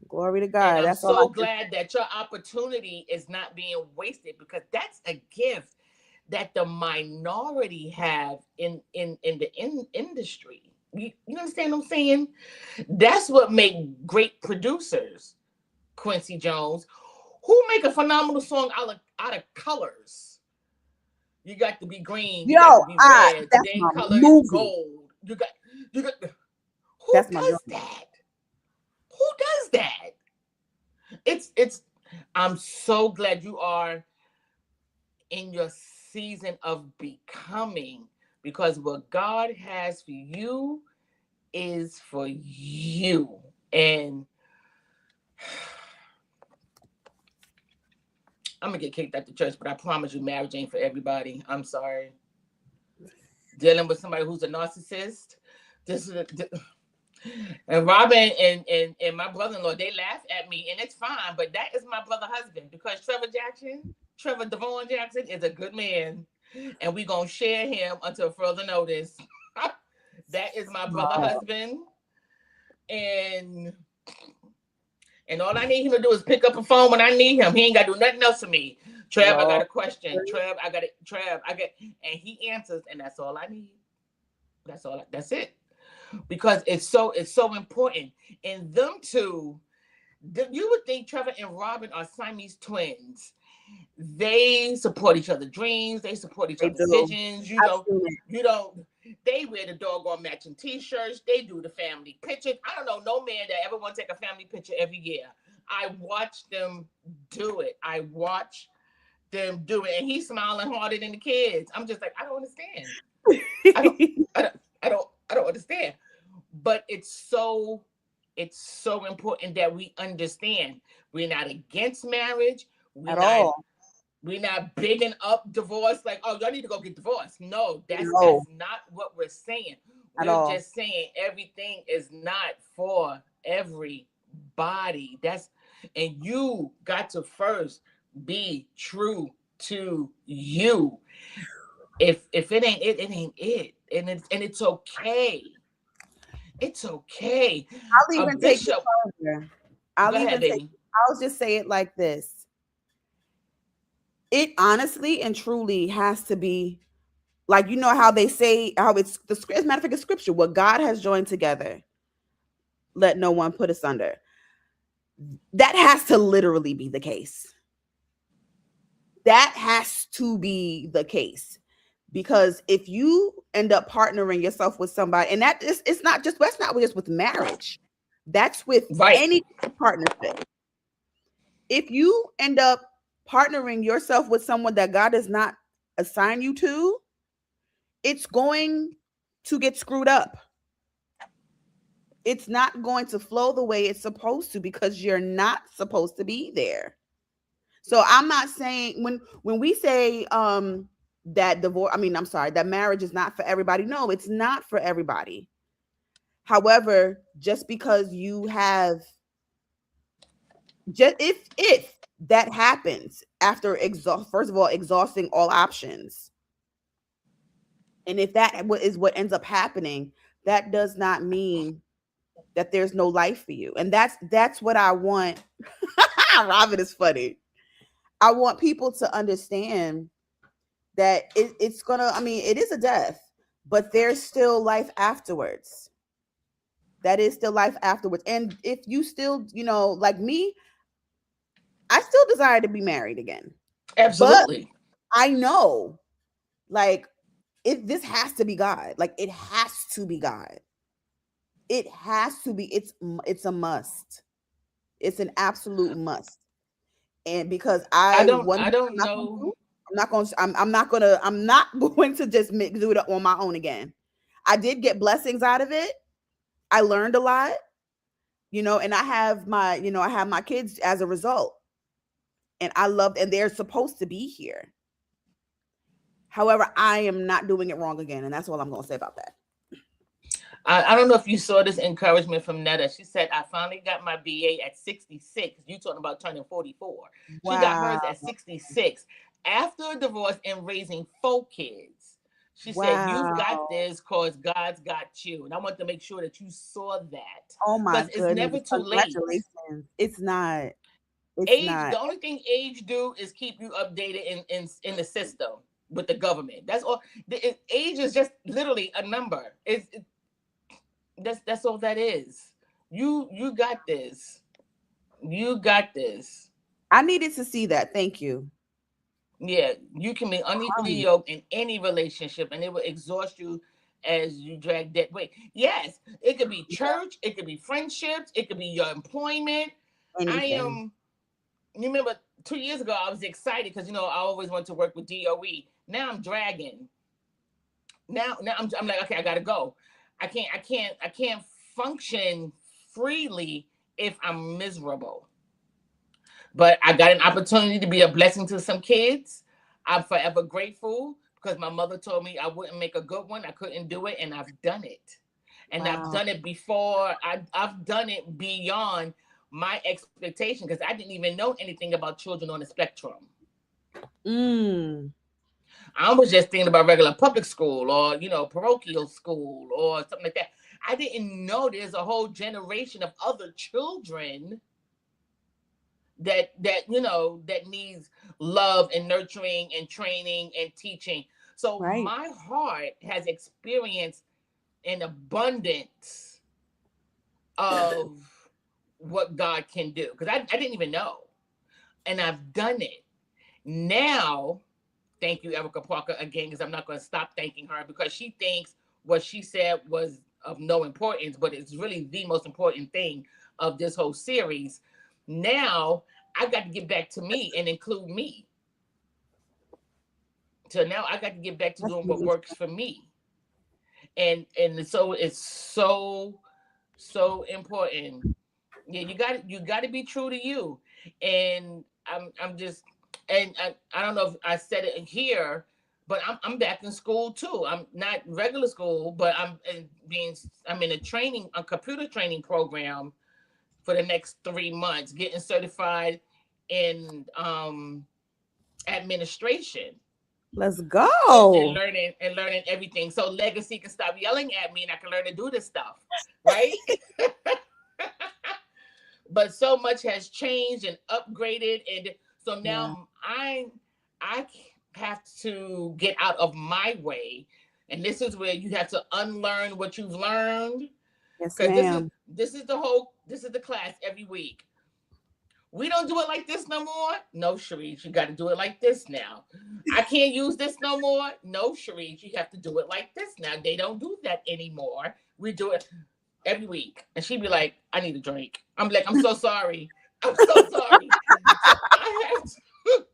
Glory to God. And I'm that's so glad that your opportunity is not being wasted because that's a gift that the minority have in the industry. You understand what I'm saying? That's what make great producers. Quincy Jones, who make a phenomenal song out of colors. You got to be green. You got to be red. Today's color is gold. You got. Who does that? Who does that? It's I'm so glad you are in your season of becoming, because what God has for you is for you. And I'm gonna get kicked out the church, but I promise you marriage ain't for everybody. I'm sorry. Dealing with somebody who's a narcissist. And Robin and my brother-in-law, they laugh at me, and it's fine, but that is my brother husband, because Trevor Devon Jackson is a good man, and we're going to share him until further notice. That is my brother husband, and all I need him to do is pick up a phone when I need him. He ain't got to do nothing else for me. Trev, I got a question. Trev, and he answers, and that's all I need. That's it. Because it's so important. And them two, you would think Trevor and Robin are Siamese twins. They support each other's dreams. They support each other's visions. You don't. They wear the doggone matching T-shirts. They do the family pictures. I don't know no man that ever want to take a family picture every year. I watch them do it. And he's smiling harder than the kids. I'm just like, I don't understand. I don't understand. But it's so important that we understand we're not against marriage. We're not bigging up divorce, like, oh, y'all need to go get divorced. No, that's not what we're saying. We're just saying everything is not for everybody. And you got to first be true to you. If it ain't it, it ain't it. And it's okay. It's okay. I'll even take it further. I'll just say it like this. It honestly and truly has to be like, you know how they say, how it's as a matter of fact, it's scripture. What God has joined together, let no one put asunder. That has to literally be the case. That has to be the case. Because if you end up partnering yourself with somebody, and that's not just with marriage, that's with any partnership. If you end up partnering yourself with someone that God does not assign you to, it's going to get screwed up. It's not going to flow the way it's supposed to, because you're not supposed to be there. So I'm not saying when we say that marriage is not for everybody. No, it's not for everybody. However, just because you have, if that happens after first of all exhausting all options, and if that is what ends up happening, that does not mean that there's no life for you. And that's what I want. Robin is funny. I want people to understand that it's gonna, it is a death, but there's still life afterwards. That is still life afterwards. And if you still, like me, I still desire to be married again. Absolutely. But I know, like, this has to be God. Like, it has to be God. It has to be. It's a must. It's an absolute must. And because one I thing I'm don't not gonna know. do, I'm not going to just do it on my own again. I did get blessings out of it. I learned a lot, and I have my kids as a result. And I love, and they're supposed to be here. However, I am not doing it wrong again. And that's all I'm going to say about that. I don't know if you saw this encouragement from Netta. She said, I finally got my BA at 66. You talking about turning 44. She got hers Wow. at 66. After a divorce and raising 4 kids. She said, you've got Wow. this because God's got you. And I want to make sure that you saw that. Oh my Because it's goodness. never too late. Congratulations. It's not. It's Age, not. the only thing age do is keep you updated in the system with the government. That's all. Age is just literally a number. That's all that is. You got this. You got this. I needed to see that. Thank you. Yeah, you can be unequally yoked in any relationship, and it will exhaust you as you drag that way. Yes, it could be church, it could be friendships, it could be your employment. I Anything. am. You remember 2 years ago, I was excited because I always wanted to work with DOE. Now I'm dragging. Now I'm like, okay, I gotta go. I can't function freely if I'm miserable. But I got an opportunity to be a blessing to some kids. I'm forever grateful because my mother told me I wouldn't make a good one. I couldn't do it, and I've done it. And I've done it before. I've done it beyond my expectation because I didn't even know anything about children on the spectrum. I was just thinking about regular public school or, parochial school or something like that. I didn't know there's a whole generation of other children that needs love and nurturing and training and teaching. So my heart has experienced an abundance of what God can do because I didn't even know, and I've done it. Now, thank you, Erica Parker, again, because I'm not going to stop thanking her because she thinks what she said was of no importance, but it's really the most important thing of this whole series. Now I got to get back to me and include me. So now I got to get back to doing what works for me. And so it's so important. Yeah, you got to be true to you. And I'm just, and I don't know if I said it here, but I'm back in school too. I'm not regular school, but I'm in a computer training program for the next 3 months, getting certified in administration. Let's go. And learning everything. So Legacy can stop yelling at me and I can learn to do this stuff. Right? But so much has changed and upgraded. And so now I have to get out of my way. And this is where you have to unlearn what you've learned. Yes, ma'am. This is the class every week. We don't do it like this no more. No, Cherise, you got to do it like this now. I can't use this no more. No, Cherise, you have to do it like this now. They don't do that anymore. We do it every week. And she'd be like, I need a drink. I'm like, I'm so sorry. I'm so sorry. So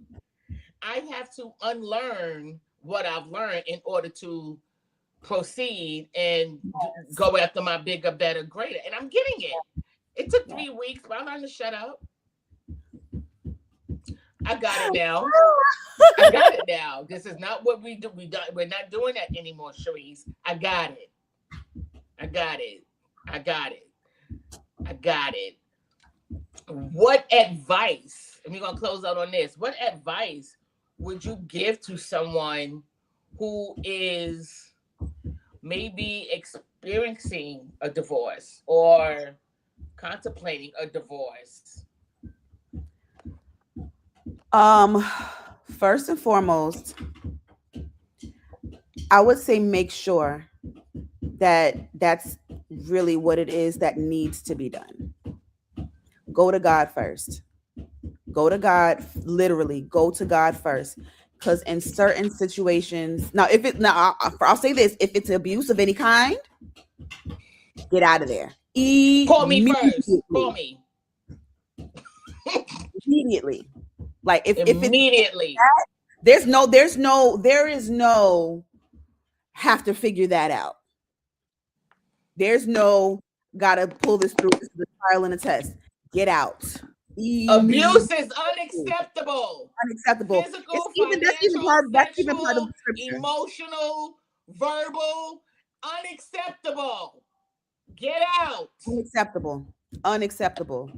I have to unlearn what I've learned in order to proceed and go after my bigger, better, greater. And I'm getting it. It took 3 weeks, but I learned to shut up. I got it now. I got it now. This is not what we do. We're not doing that anymore, Cherise. I got it. I got it. I got it. I got it. What advice, and we're going to close out on this, what advice would you give to someone who is maybe experiencing a divorce or contemplating a divorce? First and foremost, I would say make sure that that's really what it is that needs to be done. Go to God first. Go to God, literally go to God first. Because in certain situations, I'll say this, if it's abuse of any kind, Get out of there. Call me first. Call me. Immediately. Like if immediately. There is no have to figure that out. There's no gotta pull this through. This is a trial and a test. Get out. Abuse is unacceptable. Unacceptable. Physical, that's even part of the scripture. Emotional, verbal, unacceptable. Get out. Unacceptable.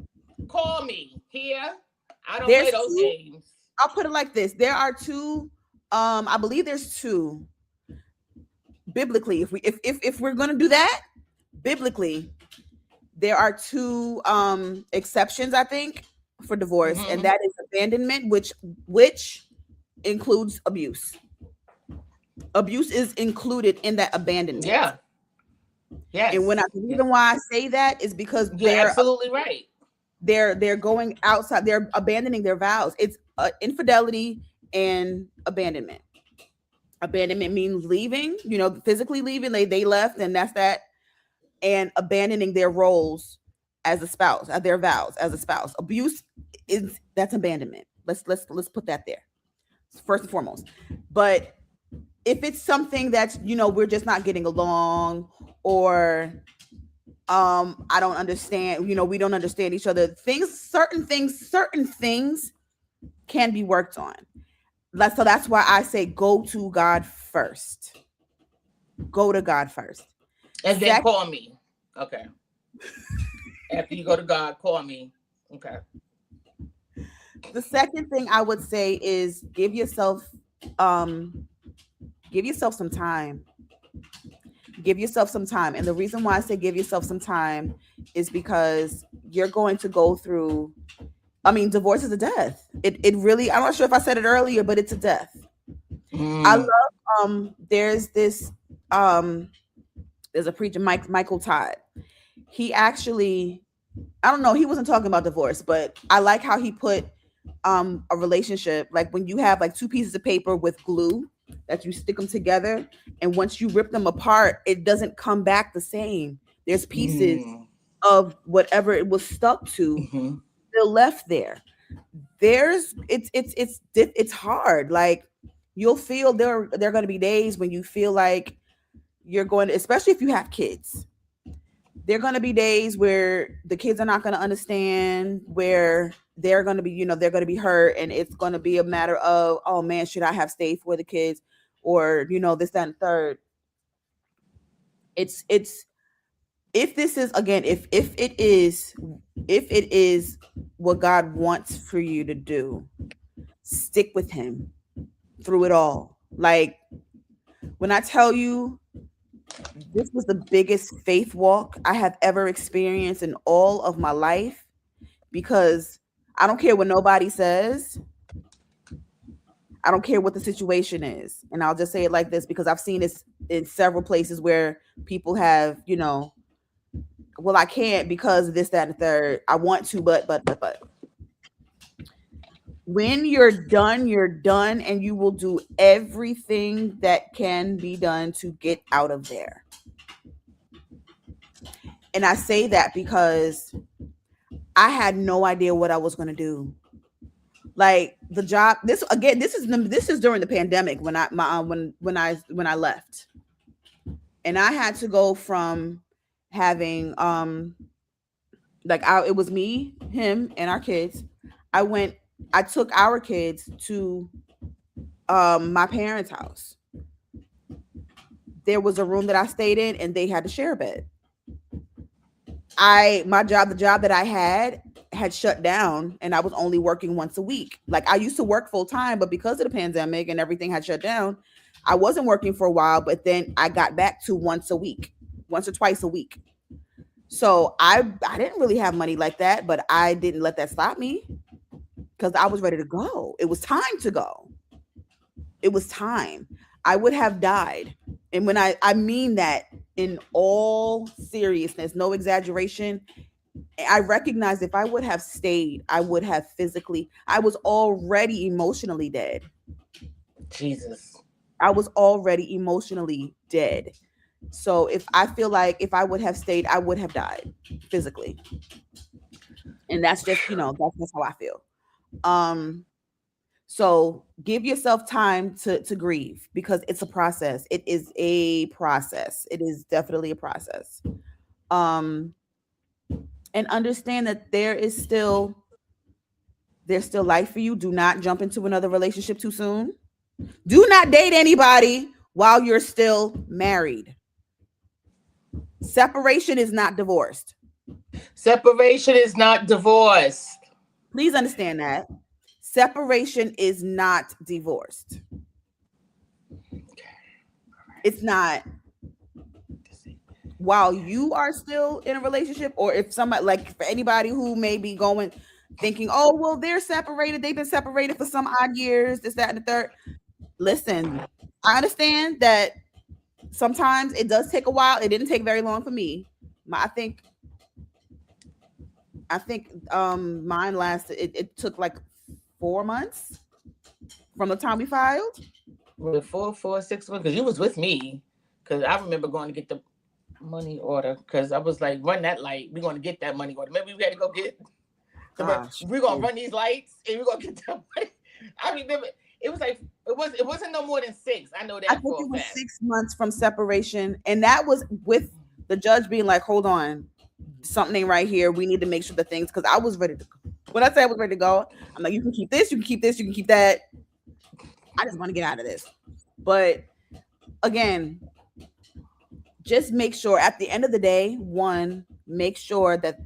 Call me here. I don't play those games. I'll put it like this. There are two. I believe there's two. Biblically, if we're gonna do that, biblically, there are two exceptions, I think, for divorce, and that is abandonment, which includes abuse. Abuse is included in that abandonment. Yeah. Yes. And the reason why I say that is because you're absolutely right. They're going outside. They're abandoning their vows. It's infidelity and abandonment. Abandonment means leaving. Physically leaving. They left, and that's that. And abandoning their roles as a spouse, their vows as a spouse. Abuse that's abandonment. Let's put that there first and foremost. But if it's something that's we're just not getting along, or I don't understand, we don't understand each other. Certain things can be worked on. So that's why I say go to God first. Go to God first. And then call me. Okay. After you go to God, call me. Okay. The second thing I would say is give yourself some time. Give yourself some time. And the reason why I say give yourself some time is because you're going to go through, divorce is a death. It really, I'm not sure if I said it earlier, but it's a death. I love, there's this, there's a preacher, Michael Todd. He actually, I don't know, he wasn't talking about divorce, but I like how he put a relationship, like when you have like two pieces of paper with glue that you stick them together, and once you rip them apart, it doesn't come back the same. There's pieces of whatever it was stuck to still left there. It's hard. Like you'll feel there are going to be days when you feel like you're going to, especially if you have kids, there are going to be days where the kids are not going to understand, where they're going to be, they're going to be hurt. And it's going to be a matter of, oh man, should I have stayed for the kids? Or, this, that, and third. It's, if this is, again, if it is what God wants for you to do, stick with him through it all. Like when I tell you, this was the biggest faith walk I have ever experienced in all of my life, because I don't care what nobody says. I don't care what the situation is. And I'll just say it like this, because I've seen this in several places where people have, well, I can't because of this, that, and the third. I want to, but. When you're done, and you will do everything that can be done to get out of there. And I say that because I had no idea what I was going to do. Like the job, this is during the pandemic when I left. And I had to go from having it was me, him, and our kids. I took our kids to my parents' house. There was a room that I stayed in, and they had to share a bed. The job that I had shut down, and I was only working once a week. Like I used to work full time, but because of the pandemic and everything had shut down, I wasn't working for a while, but then I got back to once or twice a week. So I didn't really have money like that, but I didn't let that stop me. Because I was ready to go. It was time to go. It was time. I would have died. And when I mean that in all seriousness, no exaggeration, I recognized if I would have stayed, I would have I was already emotionally dead. Jesus. I was already emotionally dead. So if I feel like if I would have stayed, I would have died physically. And that's just, that's just how I feel. Um, so give yourself time to grieve because it's a process. It is a process. It is definitely a process. Um, and understand that there's still life for you. Do not jump into another relationship too soon. Do not date anybody while you're still married. Separation is not divorced. Separation is not divorce. Please understand that. Separation is not divorced. It's not. While you are still in a relationship, or if somebody, like for anybody who may be going thinking, oh, well, they're separated, they've been separated for some odd years, this, that, and the third. Listen, I understand that sometimes it does take a while. It didn't take very long for me. I think mine lasted, it took like 4 months from the time we filed. With 6 months, because you was with me. Because I remember going to get the money order, because I was like, run that light. We're going to get that money order. Maybe we had to go get. We're going to run these lights and we're going to get that money. I remember it was like it wasn't no more than 6. I know that. I think it was 6 months from separation, and that was with the judge being like, hold on, something ain't right here. We need to make sure the things, because I was ready to go. When I said I was ready to go, I'm like, you can keep this, you can keep this, you can keep that. I just want to get out of this. But again, just make sure at the end of the day, one, make sure that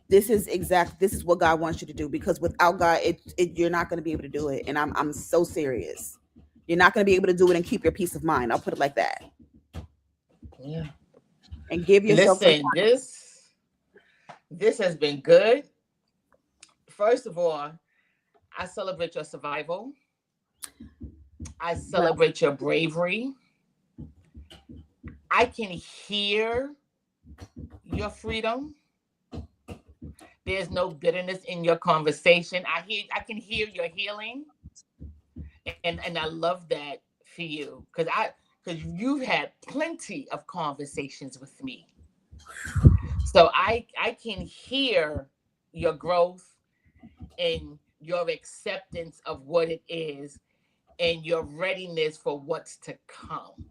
this is what God wants you to do, because without God, you're not going to be able to do it. And I'm so serious. You're not going to be able to do it and keep your peace of mind. I'll put it like that. Yeah. And give yourself. Listen, this has been good. First of all, I celebrate your survival. I celebrate your bravery. I can hear your freedom. There's no bitterness in your conversation. I can hear your healing. And I love that for you. Because you've had plenty of conversations with me. So I can hear your growth and your acceptance of what it is and your readiness for what's to come.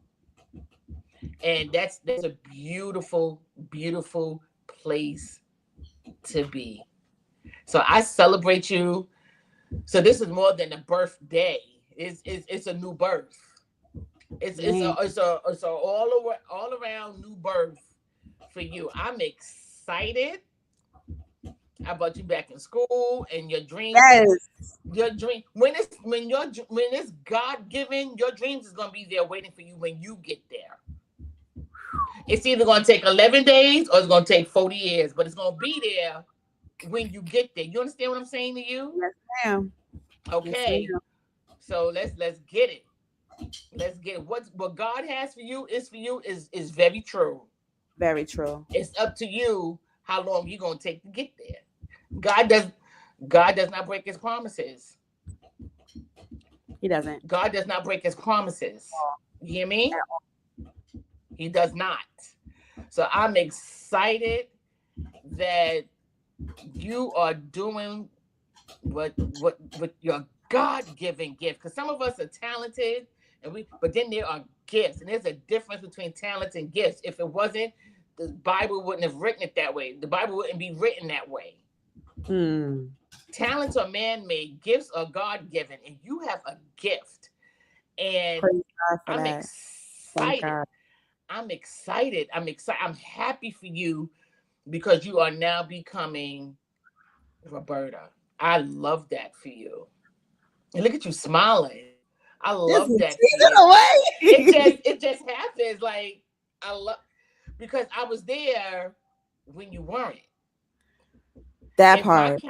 And that's a beautiful, beautiful place to be. So I celebrate you. So this is more than a birthday. It's a new birth. It's a all around new birth for you. I'm excited about you back in school and your dreams. Yes. Your dream when it's God given, your dreams is gonna be there waiting for you when you get there. It's either gonna take 11 days or it's gonna take 40 years, but it's gonna be there when you get there. You understand what I'm saying to you? Yes, ma'am. Okay. Yes, ma'am. So let's get it. Let's get it. What God has for you is very true. Very true. It's up to you how long you're gonna take to get there. God does not break his promises. He doesn't. God does not break his promises. You hear me? He does not. So I'm excited that you are doing what your God-given gift. Because some of us are talented, but then there are gifts, and there's a difference between talent and gifts. If it wasn't, the Bible wouldn't have written it that way. The Bible wouldn't be written that way. Talents are man-made, gifts are God-given, and you have a gift. And I'm excited. I'm excited. I'm happy for you because you are now becoming Roberta. I love that for you. And look at you smiling. I love that for you. It just happens. Like, I love, because I was there when you weren't. That part.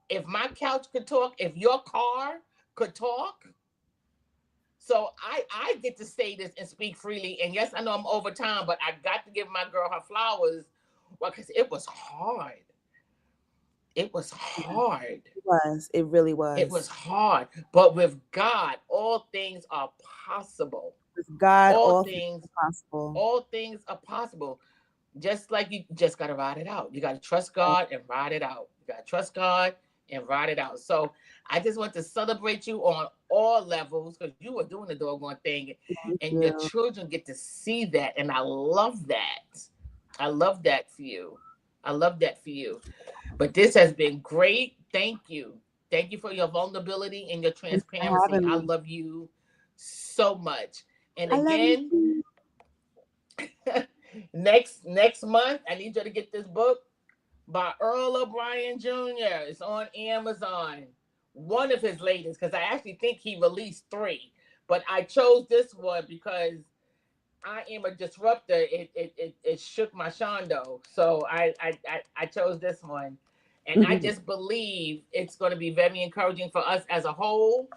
If my couch could talk, if your car could talk, so I get to say this and speak freely. And yes, I know I'm over time, but I got to give my girl her flowers. Well, because it was hard. It was hard. It was. It really was. It was hard. But with God, all things are possible. With God, all things are possible. all things are possible. Just like you just got to ride it out. You got to trust God and ride it out. You got to trust God and ride it out. So I just want to celebrate you on all levels because you were doing the doggone thing, and your children get to see that. And I love that. I love that for you. I love that for you. But this has been great. Thank you. Thank you for your vulnerability and your transparency. I love you so much. And again, next month, I need you to get this book by Earl O'Brien Jr. It's on Amazon. One of his latest, because I actually think he released 3, but I chose this one because I am a disruptor. It shook my shondo, so I chose this one, and I just believe it's going to be very encouraging for us as a whole,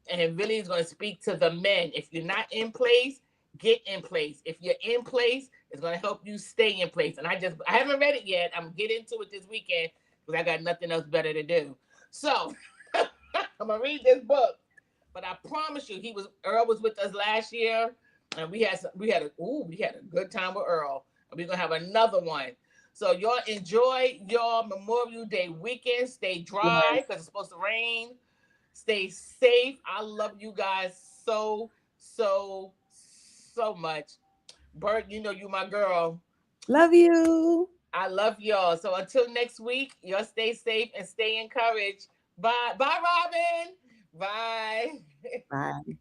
and it really is going to speak to the men. If you're not in place, get in place. If you're in place, it's going to help you stay in place. And I haven't read it yet. I'm getting into it this weekend because I got nothing else better to do. So I'm gonna read this book. But I promise you, Earl was with us last year, and we had a good time with Earl. And we're gonna have another one. So y'all enjoy your Memorial Day weekend. Stay dry because it's supposed to rain. Stay safe. I love you guys so much. Bert, you know you my girl. Love you. I love y'all. So until next week, y'all stay safe and stay encouraged. Bye. Bye, Robin. Bye. Bye.